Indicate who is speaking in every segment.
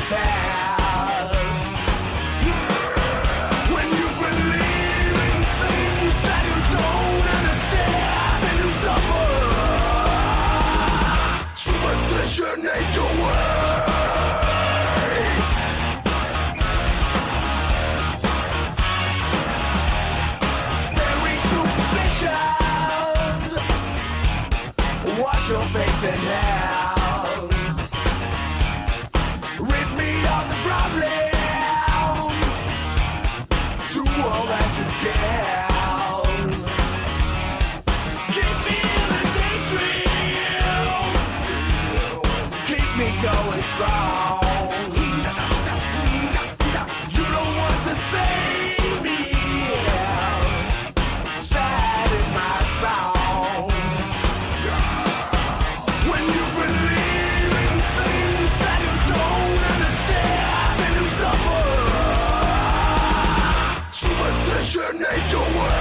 Speaker 1: past. When you believe in things that you don't understand and you suffer, superstition ain't the way. Very superstitious. Wash your face and hands. Rid me of the problem. Do all that you can. Keep me in a daydream. Keep me going strong. You don't want to save me. Sad is my song. When you believe in things that you don't understand and you suffer, superstition ain't the way.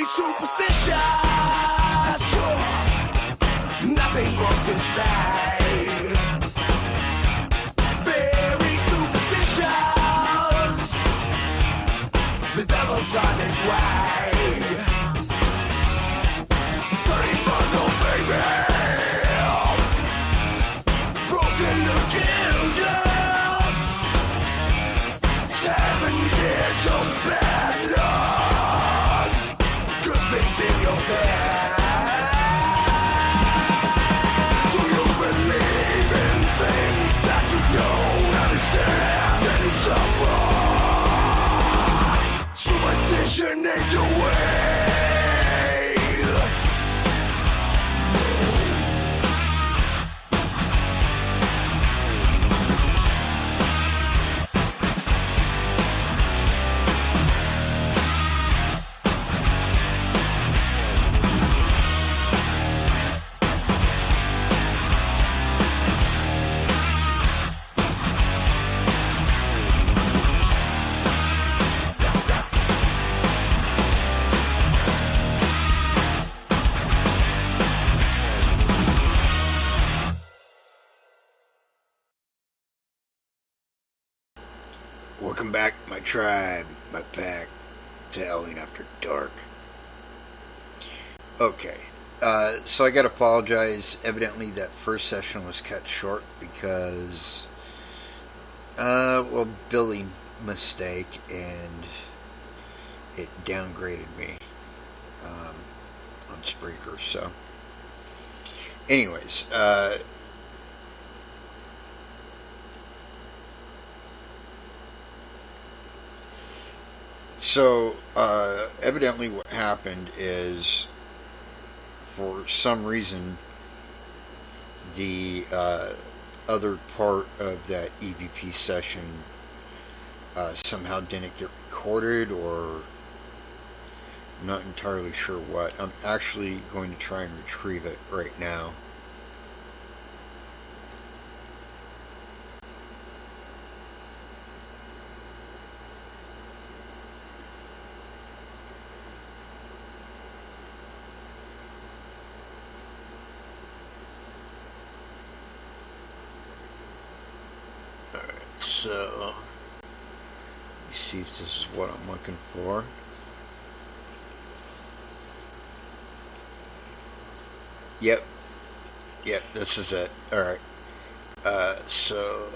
Speaker 1: Superstition. Very superstitious. Nothing more to say. Very superstitious. The devil's on his way. 31 no baby. Broken looking girls. 7 years of bad luck. Good things in your head. Do you believe in things that you don't understand and you suffer? Superstition ain't the way. Welcome back, my tribe, my pack, to Howling After Dark. Okay, so I gotta apologize. Evidently that first session was cut short because, billing mistake, and it downgraded me on Spreaker, so. Anyways, so, evidently what happened is, for some reason, the other part of that EVP session somehow didn't get recorded, or I'm not entirely sure what. I'm actually going to try and retrieve it right now. So, let's see if this is what I'm looking for. Yep, yep, this is it. Alright. So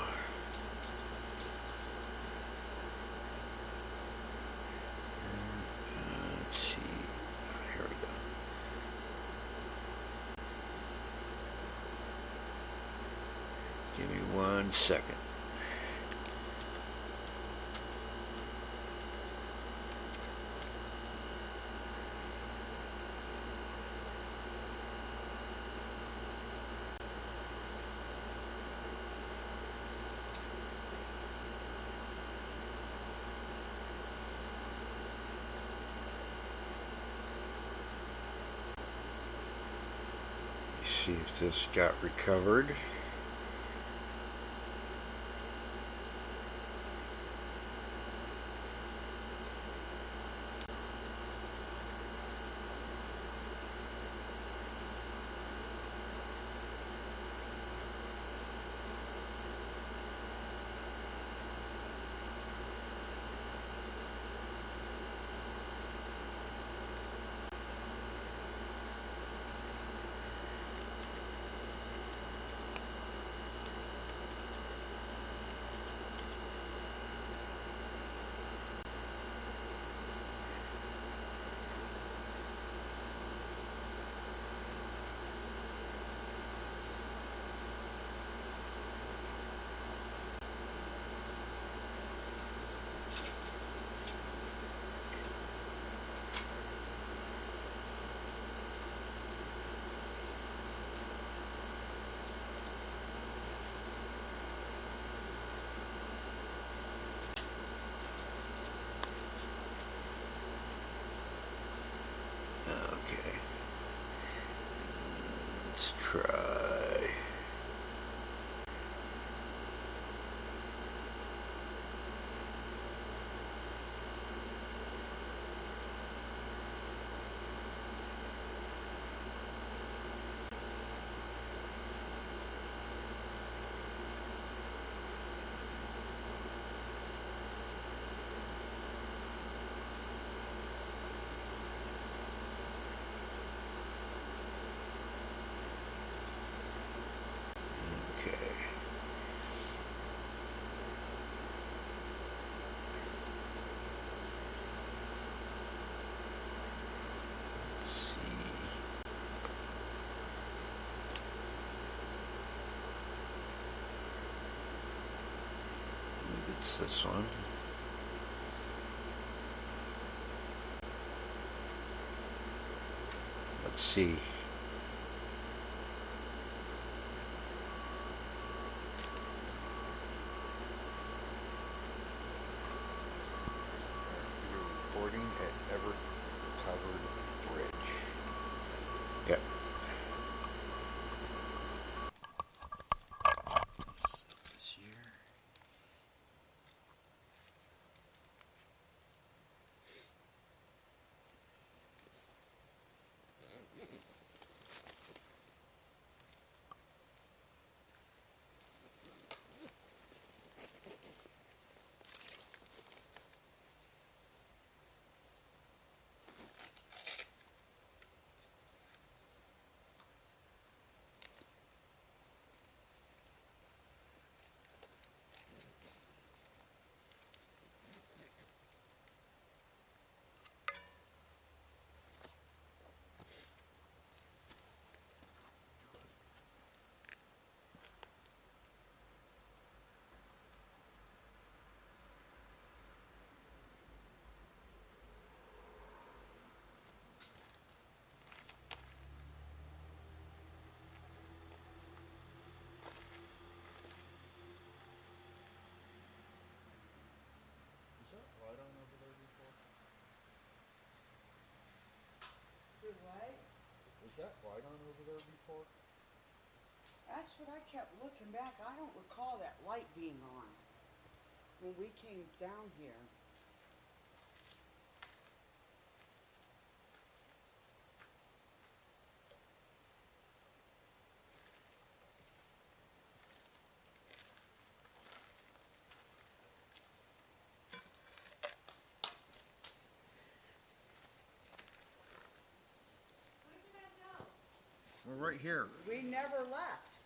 Speaker 1: let's see. Here we go. Give me 1 second. See if this got recovered. Okay. Let's try. Okay. Let's see. I believe it's this one. Let's see. You're reporting at Everett Covered Bridge. Yep. Set this here. Is that light on over there before?
Speaker 2: Do what?
Speaker 1: Was that light on over there before?
Speaker 2: That's what I kept looking back. I don't recall that light being on when we came down here. Where did I go?
Speaker 1: We're right here.
Speaker 2: We never left.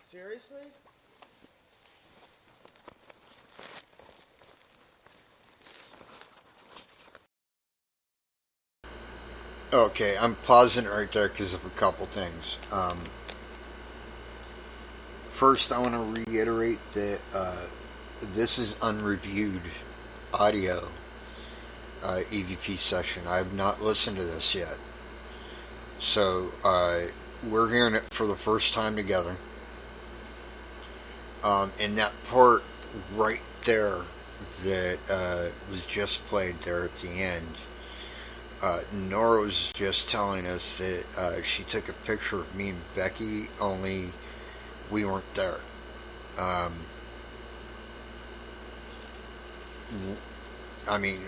Speaker 2: Seriously?
Speaker 1: Okay, I'm pausing right there because of a couple things. First, I want to reiterate that this is unreviewed audio EVP session. I have not listened to this yet. So we're hearing it for the first time together. And that part right there that was just played there at the end, Nora was just telling us that she took a picture of me and Becky, only we weren't there. Um, I mean,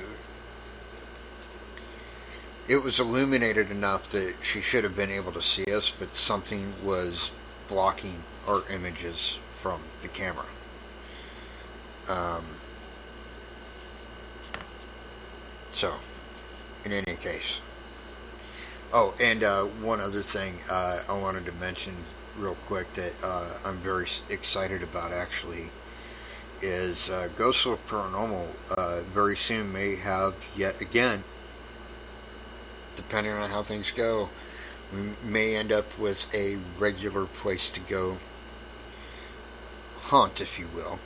Speaker 1: it was illuminated enough that she should have been able to see us, but something was blocking our images from the camera. Um, so, in any case. Oh, and one other thing I wanted to mention real quick that I'm very excited about actually is Ghosts of Paranormal very soon may have yet again, depending on how things go, we may end up with a regular place to go haunt, if you will.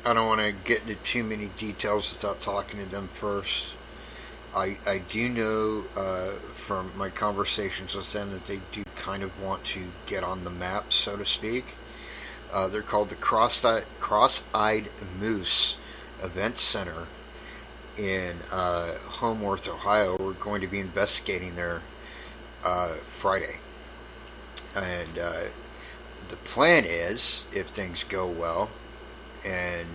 Speaker 1: I don't want to get into too many details without talking to them first. I do know from my conversations with them that they do kind of want to get on the map, so to speak. They're called the Cross-Eyed Moose Event Center in Homeworth, Ohio. We're going to be investigating there Friday. And the plan is, if things go well, and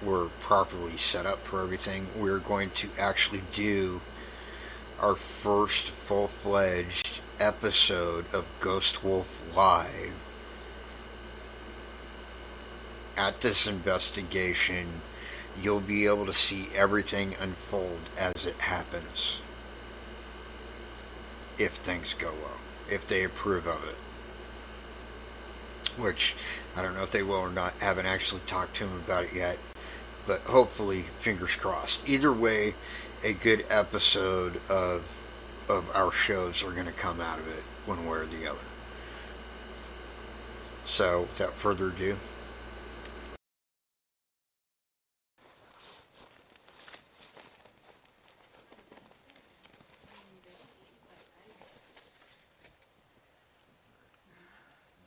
Speaker 1: we're properly set up for everything, we're going to actually do our first full-fledged episode of Ghost Wolf Live at this investigation. You'll be able to see everything unfold as it happens, if things go well, if they approve of it. Which I don't know if they will or not. Haven't actually talked to him about it yet, but hopefully, fingers crossed. Either way, a good episode of our shows are going to come out of it, one way or the other. So, without further ado,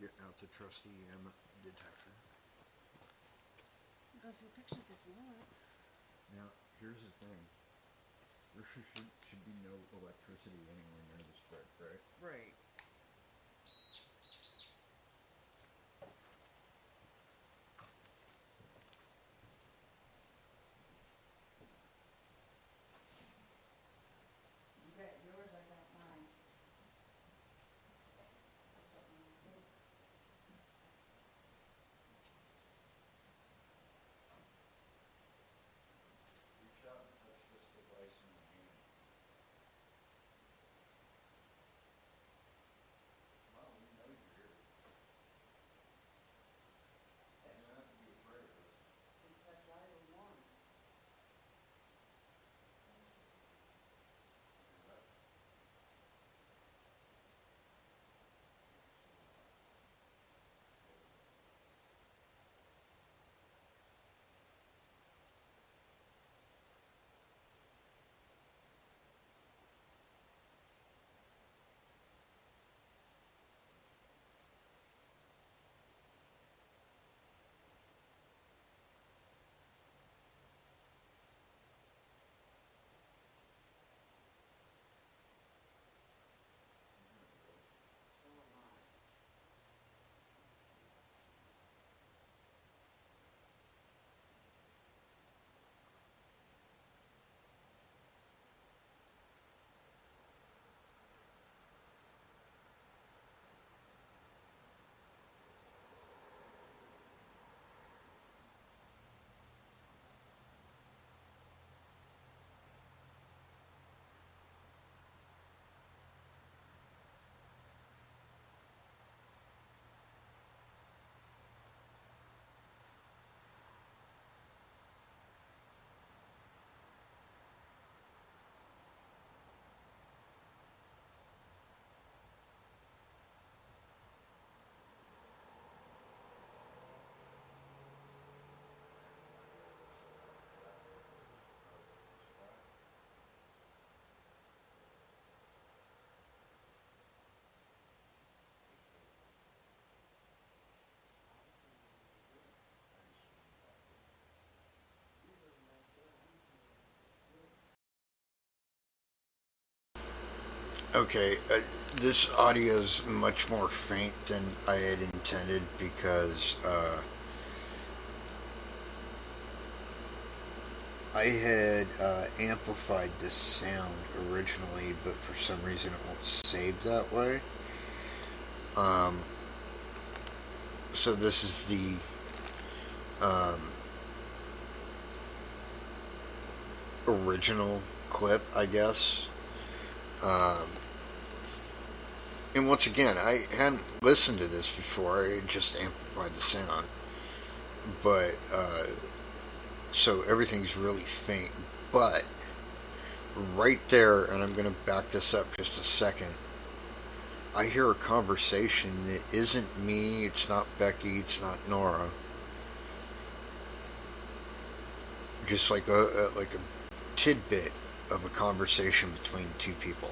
Speaker 1: getting out the trusty detector.
Speaker 2: Go through pictures if you want.
Speaker 1: Now, here's the thing. There should be no electricity anywhere near this brick, right?
Speaker 2: Right. You got yours, I got mine.
Speaker 1: Reach out and touch this device in my hand. Okay, this audio is much more faint than I had intended because I had amplified this sound originally, but for some reason it won't save that way. Um, so this is the um, original clip, I guess. Um, and once again, I hadn't listened to this before. I just amplified the sound, but so everything's really faint. But right there, and I'm going to back this up just a second. I hear a conversation that isn't me. It's not Becky. It's not Nora. Just like a tidbit of a conversation between two people.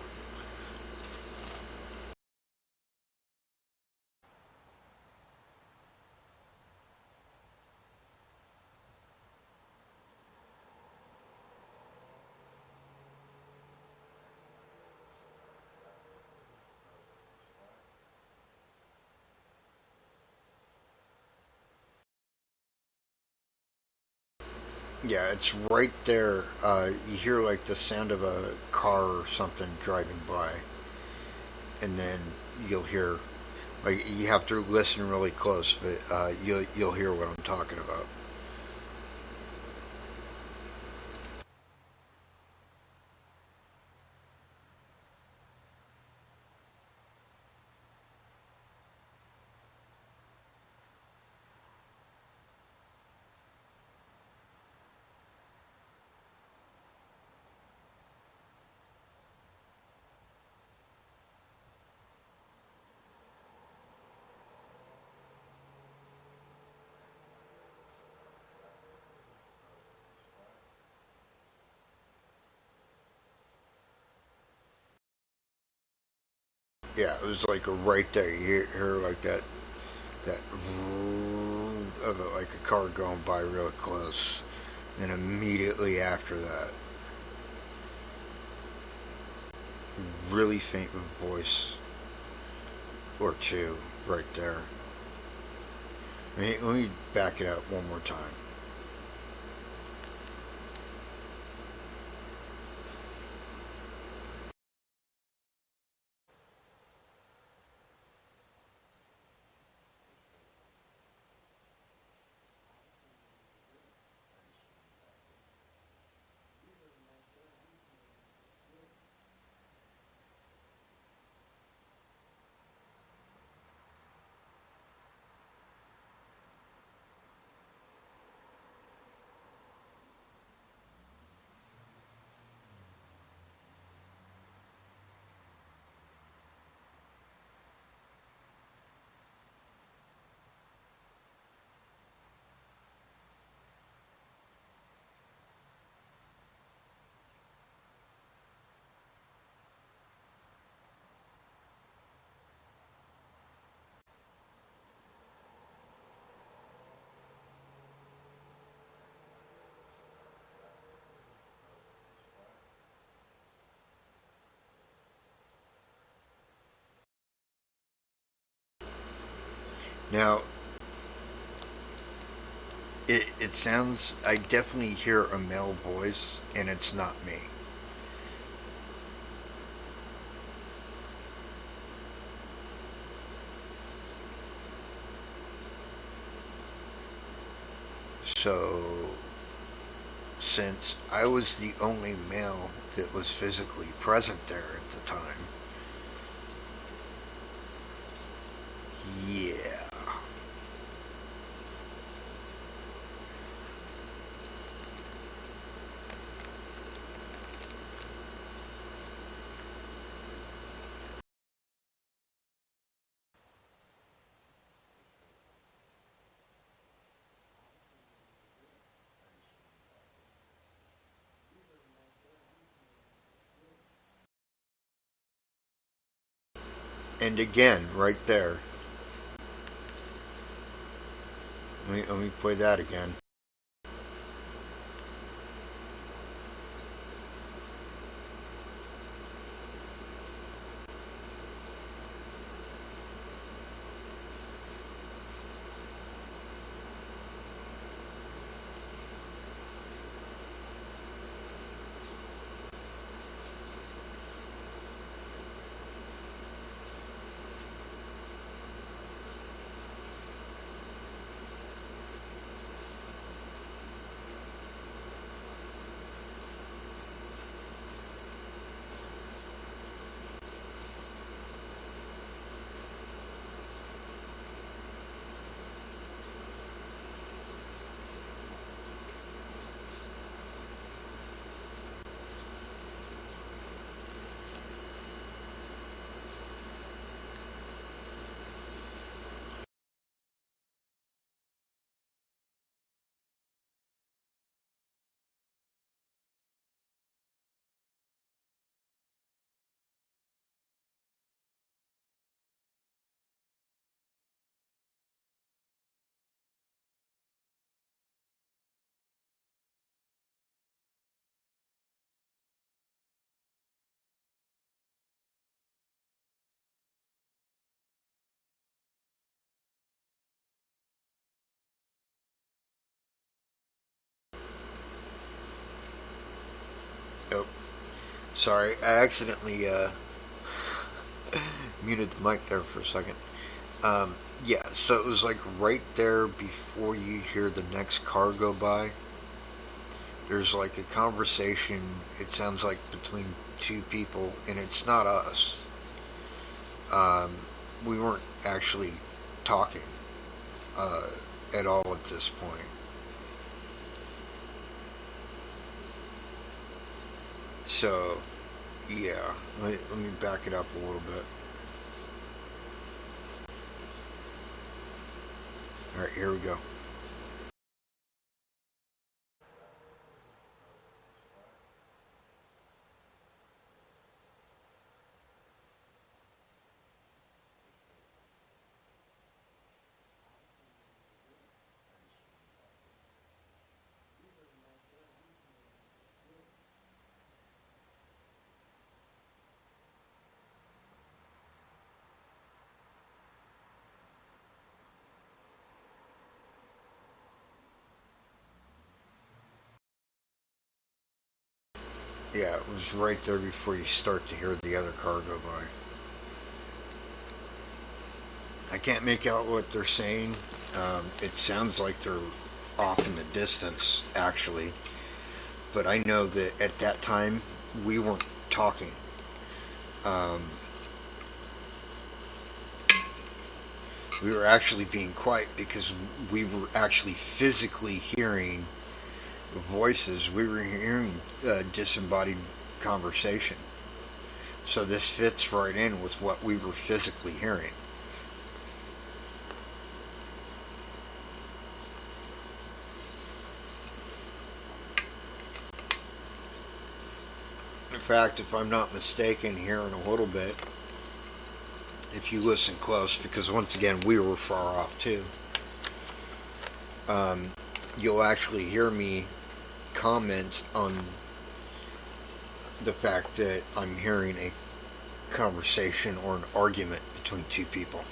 Speaker 1: Yeah, it's right there. You hear like the sound of a car or something driving by, and then you'll hear like you have to listen really close, but you'll hear what I'm talking about. Yeah, it was like right there. You hear like that vroom of like a car going by real close. And immediately after that, really faint voice or two right there. Let me back it up one more time. Now, it sounds, I definitely hear a male voice, and it's not me. So, since I was the only male that was physically present there at the time, yeah. And again, right there, let me play that again. Sorry, I accidentally muted the mic there for a second. Yeah, so it was like right there before you hear the next car go by. There's like a conversation, it sounds like between two people, and it's not us. Um, we weren't actually talking uh, at all at this point. So, yeah, let me back it up a little bit. All right, here we go. Yeah, it was right there before you start to hear the other car go by. I can't make out what they're saying. It sounds like they're off in the distance, actually. But I know that at that time, we weren't talking. Um, we were actually being quiet because we were actually physically hearing voices. We were hearing disembodied conversation. So this fits right in with what we were physically hearing. In fact, if I'm not mistaken, here in a little bit, if you listen close, because once again, we were far off too, um, you'll actually hear me comment on the fact that I'm hearing a conversation or an argument between two people.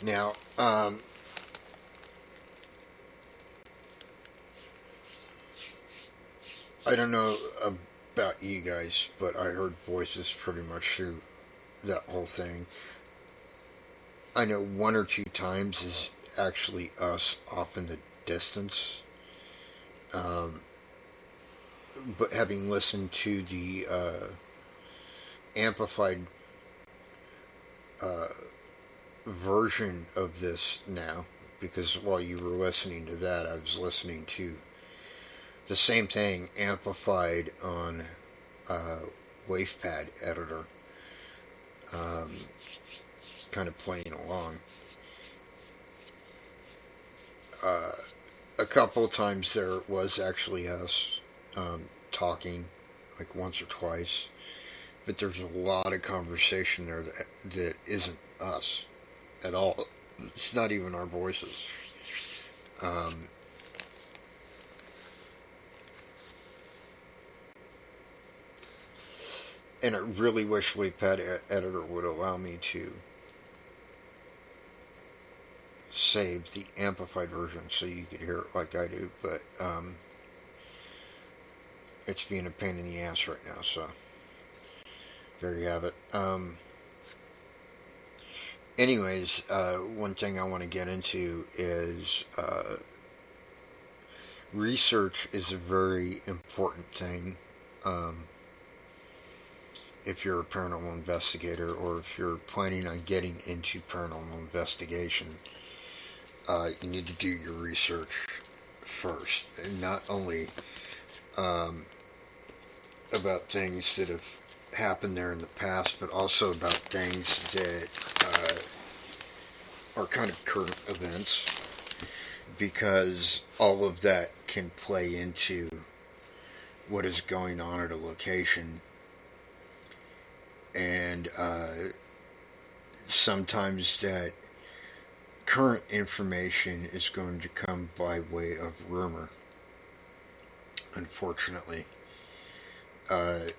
Speaker 1: Now, I don't know about you guys, but I heard voices pretty much through that whole thing. I know one or two times is actually us off in the distance. Um, but having listened to the amplified uh, version of this now, because while you were listening to that, I was listening to the same thing amplified on uh, WavePad editor, um, kind of playing along. Uh, a couple times there was actually us talking, like once or twice, but there's a lot of conversation there that isn't us at all. It's not even our voices. Um, and I really wish WavePad editor would allow me to save the amplified version so you could hear it like I do, but it's being a pain in the ass right now, so there you have it. Anyways, one thing I want to get into is research is a very important thing. If you're a paranormal investigator or if you're planning on getting into paranormal investigation, you need to do your research first, and not only about things that have happened there in the past, but also about things that are kind of current events, because all of that can play into what is going on at a location. And sometimes that current information is going to come by way of rumor, unfortunately,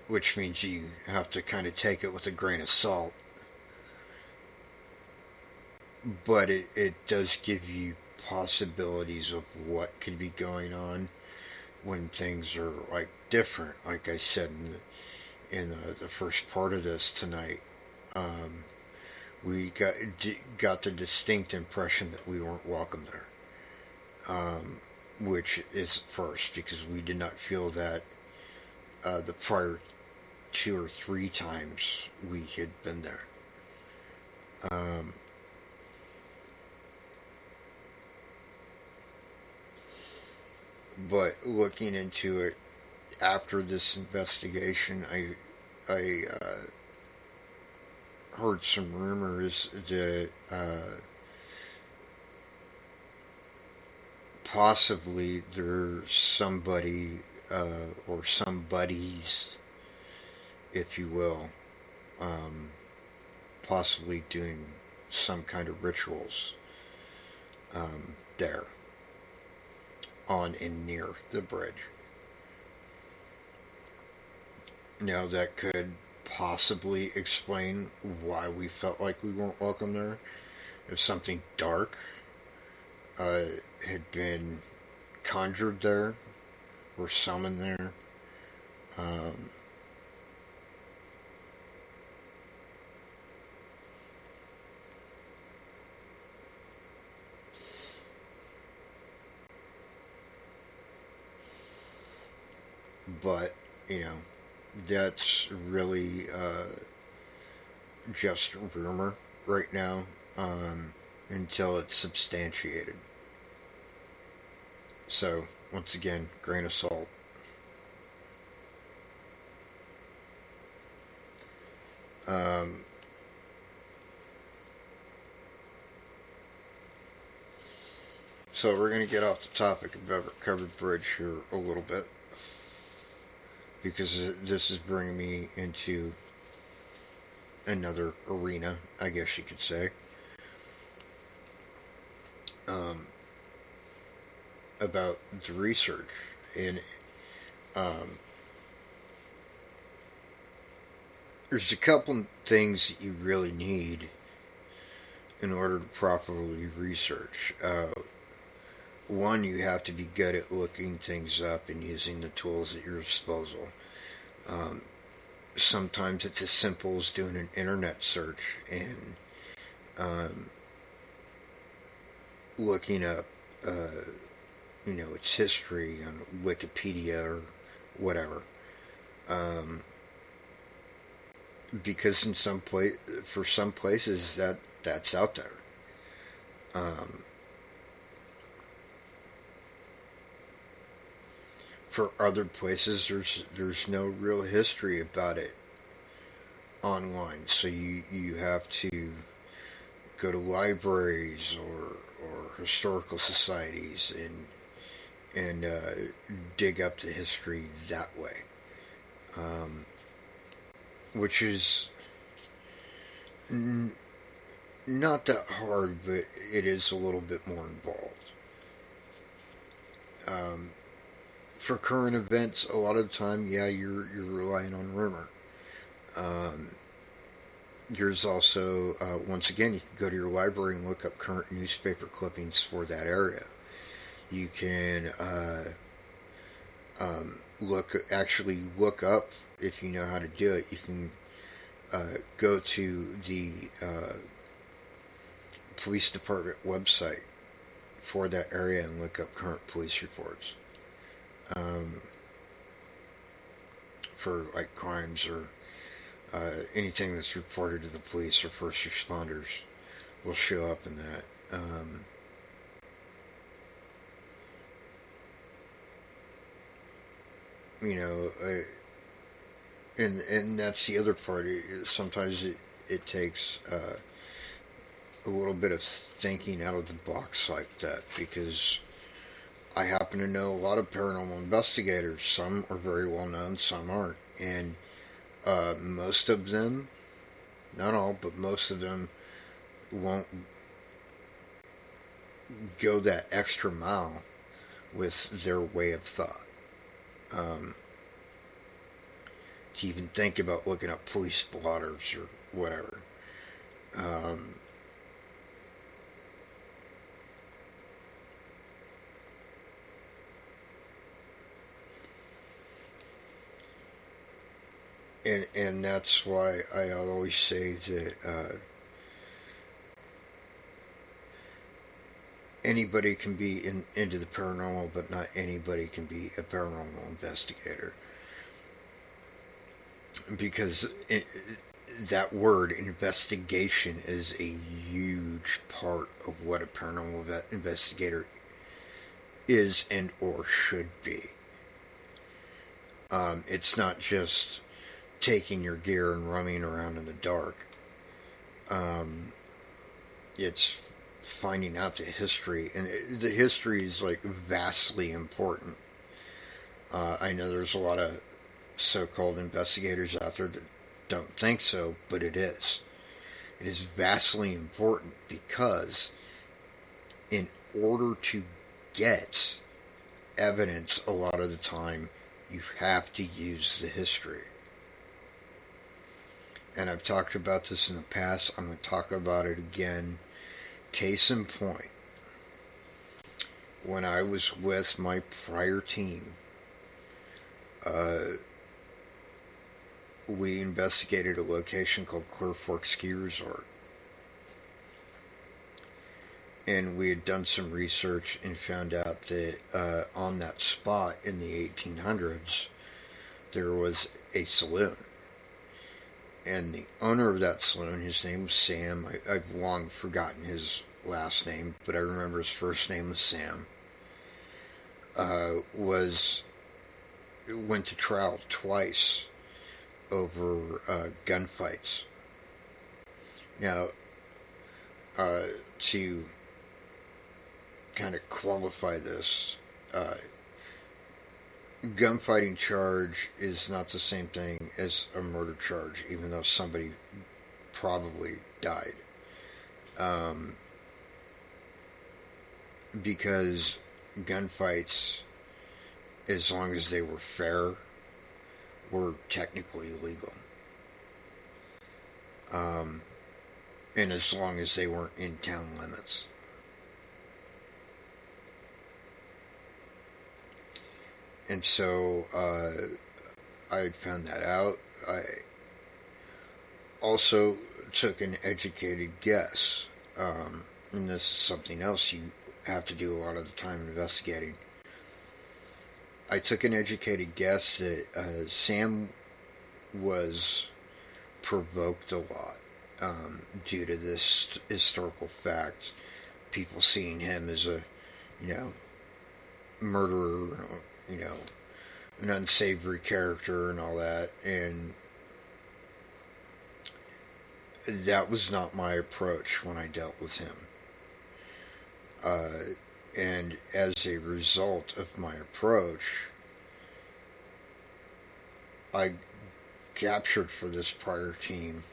Speaker 1: which means you have to kind of take it with a grain of salt. But it does give you possibilities of what could be going on when things are like different. Like I said in the first part of this tonight, we got the distinct impression that we weren't welcome there, which is first, because we did not feel that the prior 2 or 3 times we had been there. But looking into it after this investigation, I heard some rumors that possibly there's somebody or somebodies, if you will, possibly doing some kind of rituals there on and near the bridge. Now that could possibly explain why we felt like we weren't welcome there. If something dark had been conjured there or summoned there, um, but you know, that's really just rumor right now, until it's substantiated. So once again, grain of salt. Um, so we're going to get off the topic of Everett Covered Bridge here a little bit, because this is bringing me into another arena, I guess you could say, about the research. And um, there's a couple things that you really need in order to properly research. One, you have to be good at looking things up and using the tools at your disposal. Um, Sometimes it's as simple as doing an internet search and um, looking up, its history on Wikipedia or whatever. Um, because for some places that's out there. Um, for other places, there's no real history about it online, so you have to go to libraries or historical societies and dig up the history that way, um, which is n- not that hard, but it is a little bit more involved. Um, for current events, a lot of the time, yeah, you're relying on rumor. Um, there's also, once again, you can go to your library and look up current newspaper clippings for that area. You can look up, if you know how to do it. You can go to the police department website for that area and look up current police reports um, for like crimes or anything that's reported to the police or first responders will show up in that. You know, and that's the other part. Sometimes it takes a little bit of thinking out of the box like that, because I happen to know a lot of paranormal investigators. Some are very well known, some aren't, and most of them, not all, but most of them won't go that extra mile with their way of thought. Um, to even think about looking up police blotters or whatever. Um, and that's why I always say that anybody can be into the paranormal, but not anybody can be a paranormal investigator, because that word investigation is a huge part of what a paranormal investigator is and or should be. It's not just taking your gear and running around in the dark. Um, it's finding out the history, and the history is like vastly important. I know there's a lot of so-called investigators out there that don't think so, but it is. It is vastly important because in order to get evidence, a lot of the time, you have to use the history. And I've talked about this in the past. I'm going to talk about it again. Case in point, when I was with my prior team, uh, we investigated a location called Clear Fork Ski Resort. And we had done some research and found out that on that spot in the 1800s, there was a saloon. And the owner of that saloon, his name was Sam. I've long forgotten his last name, but I remember his first name was Sam. Went to trial twice over gunfights. Now, to kind of qualify this, gunfighting charge is not the same thing as a murder charge, even though somebody probably died. Um, because gunfights, as long as they were fair, were technically illegal. Um, and as long as they weren't in town limits. And so I had found that out. I also took an educated guess, and this is something else you have to do a lot of the time investigating. I took an educated guess that Sam was provoked a lot due to this historical fact. People seeing him as a, you know, murderer, you know, an unsavory character and all that. And that was not my approach when I dealt with him. And as a result of my approach, I captured for this prior team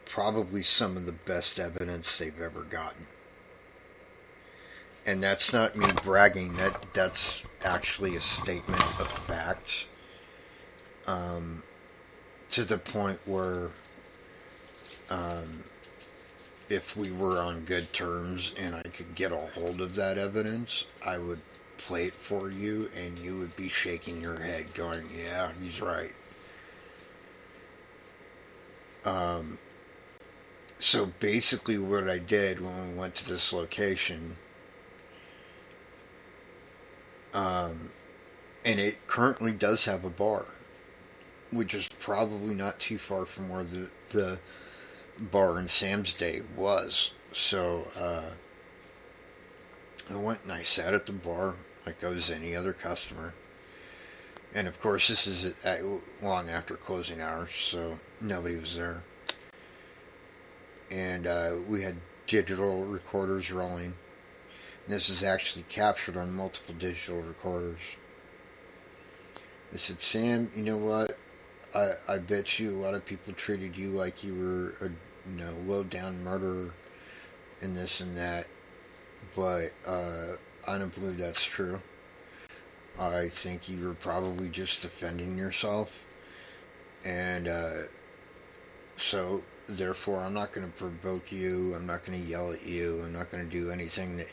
Speaker 1: probably some of the best evidence they've ever gotten. And that's not me bragging. That's actually a statement of fact. To the point where if we were on good terms and I could get a hold of that evidence, I would play it for you and you would be shaking your head going, yeah, he's right. So basically what I did when we went to this location, and it currently does have a bar, which is probably not too far from where the bar in Sam's day was. So I went and I sat at the bar like I was any other customer. And of course, this is long after closing hours, so nobody was there. And we had digital recorders rolling. And this is actually captured on multiple digital recorders. I said, Sam, you know what? I bet you a lot of people treated you like you were a low down murderer and this and that, but I don't believe that's true. I think you were probably just defending yourself, and so therefore I'm not going to provoke you, I'm not going to yell at you, I'm not going to do anything that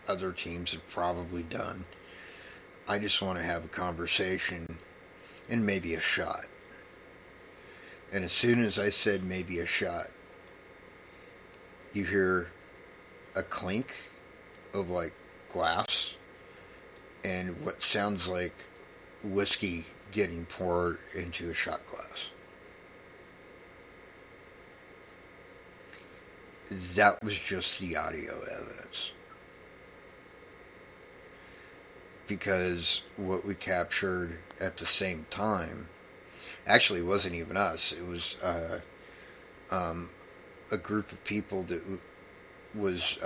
Speaker 1: other teams have probably done. I just want to have a conversation and maybe a shot. And as soon as I said maybe a shot, you hear a clink of like glass and what sounds like whiskey getting poured into a shot glass. That was just the audio evidence. Because what we captured at the same time actually wasn't even us. It was a group of people that was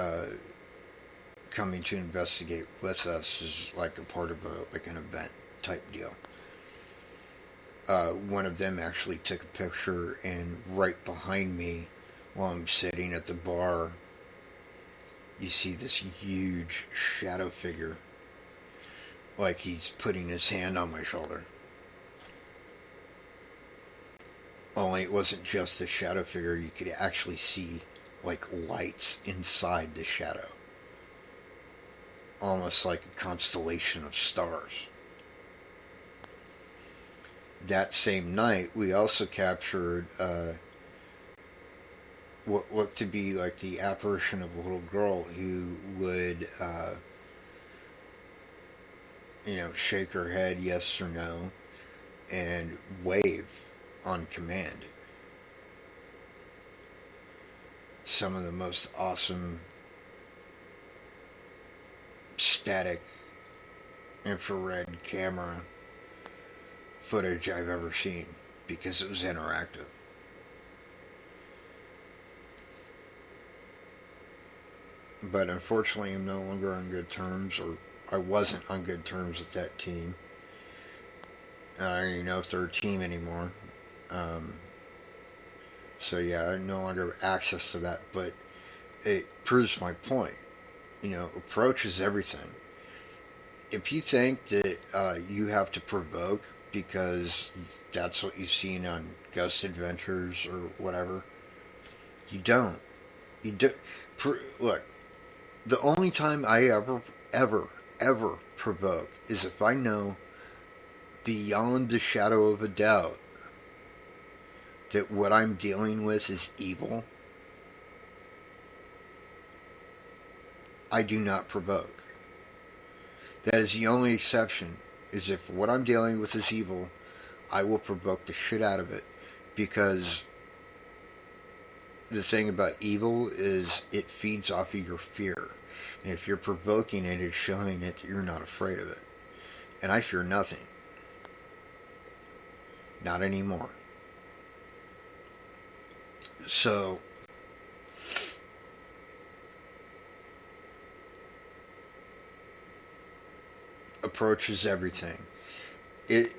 Speaker 1: coming to investigate with us as like a part of an event type deal. One of them actually took a picture, and right behind me, while I'm sitting at the bar, you see this huge shadow figure, like he's putting his hand on my shoulder. Only it wasn't just a shadow figure, you could actually see like lights inside the shadow. Almost like a constellation of stars. That same night, we also captured what looked to be like the apparition of a little girl who would, shake her head yes or no and wave on command. Some of the most awesome static infrared camera footage I've ever seen because it was interactive. But unfortunately, I'm no longer on good terms, or I wasn't on good terms with that team. I don't even know if they're a team anymore. So yeah, I no longer have access to that, but it proves my point. Approach is everything. If you think that you have to provoke because that's what you've seen on Ghost Adventures or whatever, You don't. You do. Look, the only time I ever provoke is if I know beyond the shadow of a doubt that what I'm dealing with is evil. I do not provoke. That is the only exception. Is if what I'm dealing with is evil, I will provoke the shit out of it, because the thing about evil is it feeds off of your fear. And if you're provoking it, it's showing it that you're not afraid of it. And I fear nothing. Not anymore. So, approaches everything. It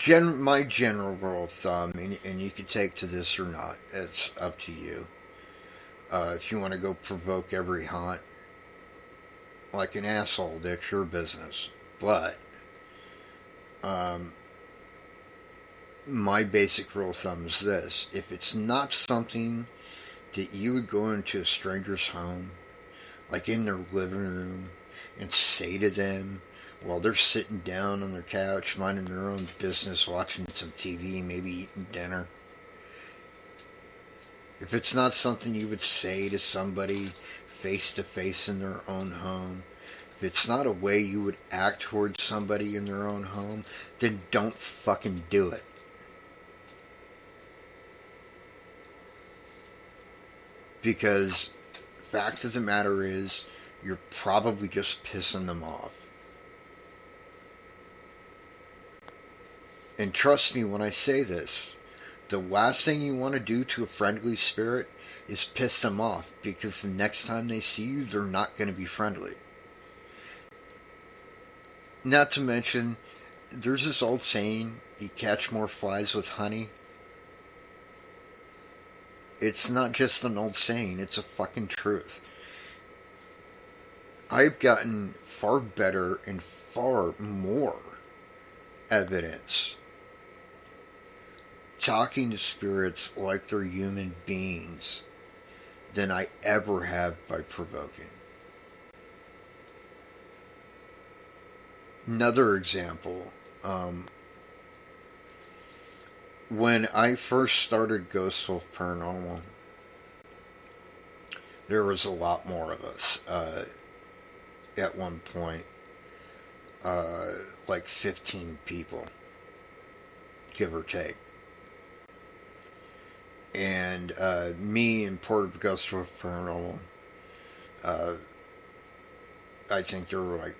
Speaker 1: my general rule of thumb, and you can take to this or not, it's up to you. If you want to go provoke every haunt like an asshole, that's your business. But um, my basic rule of thumb is this: if it's not something that you would go into a stranger's home, like in their living room, and say to them while they're sitting down on their couch, minding their own business, watching some TV, maybe eating dinner. If it's not something you would say to somebody face to face in their own home, if it's not a way you would act towards somebody in their own home, then don't fucking do it. Because fact of the matter is, you're probably just pissing them off. And trust me when I say this, the last thing you want to do to a friendly spirit is piss them off, because the next time they see you, they're not going to be friendly. Not to mention, there's this old saying, you catch more flies with honey. It's not just an old saying, it's a fucking truth. I've gotten far better and far more evidence talking to spirits like they're human beings than I ever have by provoking. Another example, when I first started Ghost Wolf Paranormal, there was a lot more of us. At one point, like 15 people, give or take. And me and Port of Ghost Wolf Paranormal, I think there were like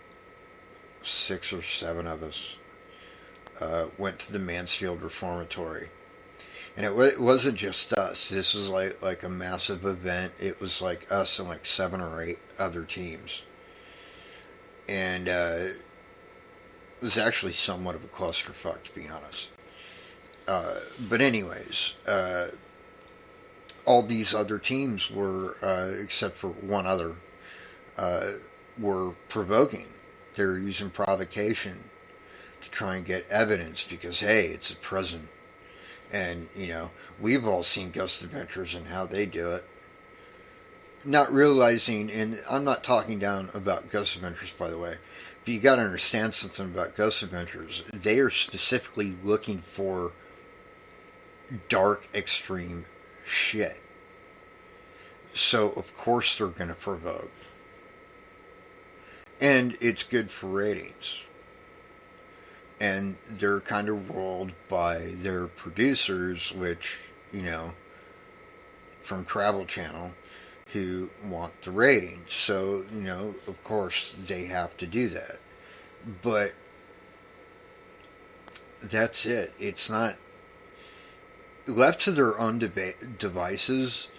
Speaker 1: 6 or 7 of us, went to the Mansfield Reformatory. And it wasn't just us. This was like a massive event. It was like us and like 7 or 8 other teams. And it was actually somewhat of a clusterfuck, to be honest. But anyways, all these other teams were, except for one other, were provoking. They were using provocation to try and get evidence because, hey, it's a prison. And, we've all seen Ghost Adventures and how they do it. Not realizing, and I'm not talking down about Ghost Adventures, by the way, but you got to understand something about Ghost Adventures. They are specifically looking for dark, extreme shit. So, of course, they're going to provoke. And it's good for ratings. And they're kind of rolled by their producers, which, from Travel Channel, who want the ratings. So, of course, they have to do that. But that's it. It's not left to their own devices.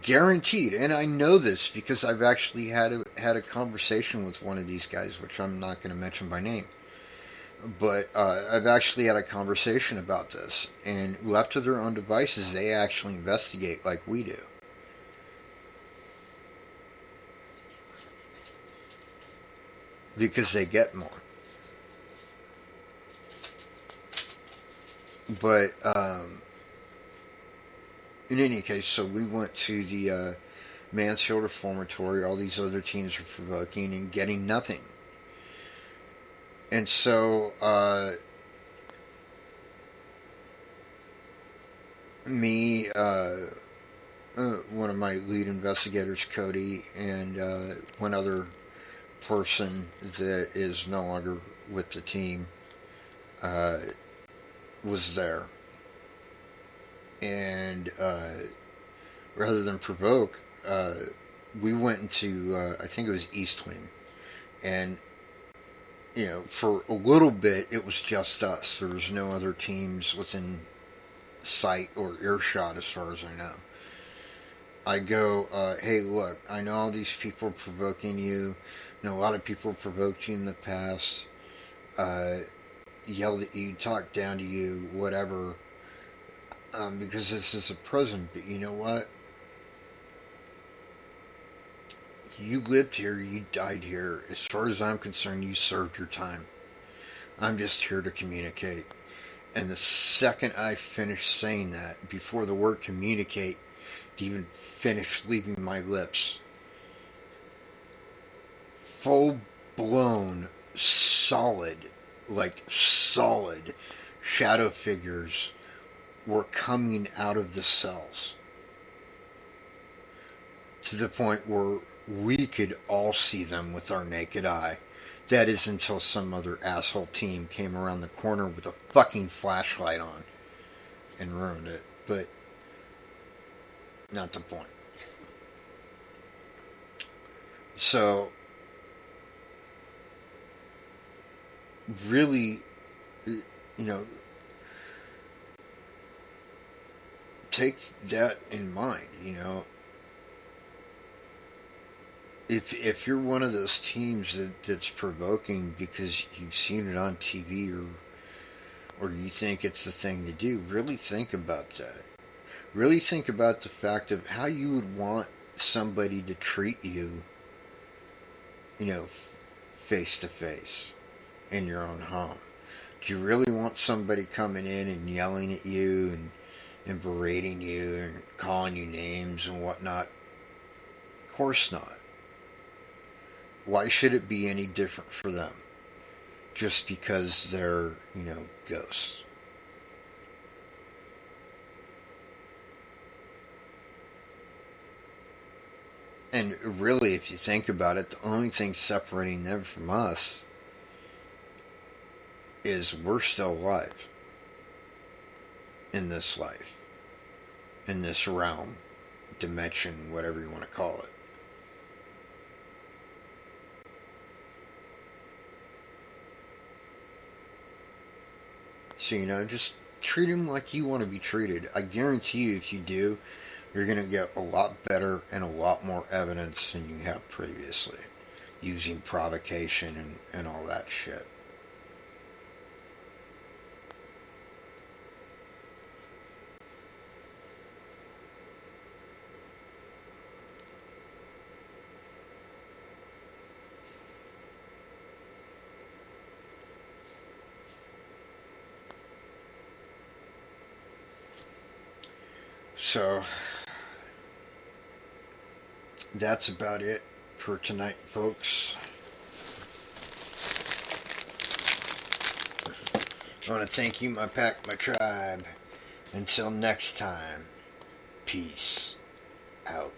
Speaker 1: Guaranteed, and I know this because I've actually had a conversation with one of these guys, which I'm not going to mention by name. But I've actually had a conversation about this, and left to their own devices, they actually investigate like we do. Because they get more. But in any case, so we went to the Mansfield Reformatory. All these other teams were provoking and getting nothing. And so me, one of my lead investigators, Cody, and one other person that is no longer with the team uh, was there. And rather than provoke, we went into, I think it was East Wing. And, for a little bit, it was just us. There was no other teams within sight or earshot as far as I know. I go, hey, look, I know all these people are provoking you. I know a lot of people provoked you in the past, yelled at you, talked down to you, whatever, because this is a prison. But you know what? You lived here, you died here. As far as I'm concerned, you served your time. I'm just here to communicate. And the second I finished saying that, before the word communicate even finished leaving my lips, full blown, solid shadow figures were coming out of the cells. To the point where we could all see them with our naked eye. That is until some other asshole team came around the corner with a fucking flashlight on and ruined it. But not the point. So, really, take that in mind, If you're one of those teams that's provoking because you've seen it on TV or you think it's the thing to do, really think about that. Really think about the fact of how you would want somebody to treat you, face to face in your own home. Do you really want somebody coming in and yelling at you and berating you and calling you names and whatnot? Of course not. Why should it be any different for them? Just because they're, ghosts. And really, if you think about it, the only thing separating them from us is we're still alive in this life, in this realm, dimension, whatever you want to call it. So, just treat them like you want to be treated. I guarantee you, if you do, you're going to get a lot better and a lot more evidence than you have previously, using provocation and all that shit. So, that's about it for tonight, folks. I want to thank you, my pack, my tribe. Until next time, peace out.